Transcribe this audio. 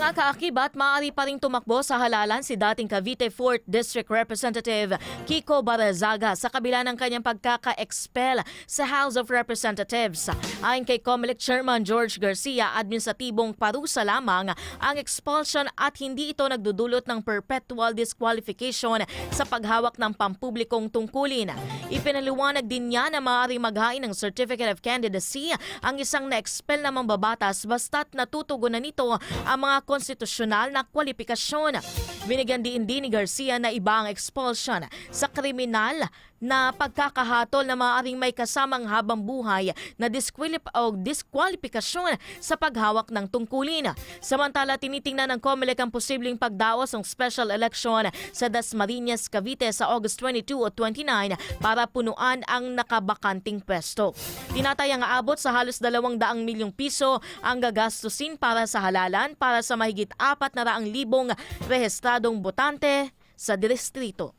Mga kaakibat, maaari pa ring tumakbo sa halalan si dating Cavite 4th District Representative Kiko Barazaga sa kabila ng kanyang pagkaka-expel sa House of Representatives. Ayon kay COMELEC Chairman George Garcia, administratibong parusa lamang ang expulsion at hindi ito nagdudulot ng perpetual disqualification sa paghawak ng pampublikong tungkulin. Ipinaliwanag din niya na maaari maghain ng Certificate of Candidacy ang isang na-expel na mambabatas basta't natutugunan nito ang mga konstitusyonal na kwalifikasyon. Binigyan din ni Garcia na iba ang expulsion sa kriminal na pagkakahatol na maaaring may kasamang habang buhay na diskwalifikasyon sa paghawak ng tungkulin. Samantala, tinitingnan ng COMELEC ang posibleng pagdaos ng special election sa Dasmariñas, Cavite sa August 22 o 29 para punuan ang nakabakanting pwesto. Tinatayang aabot sa halos 200 milyong piso ang gagastusin para sa halalan para sa mahigit 400,000 rehistradong botante sa distrito.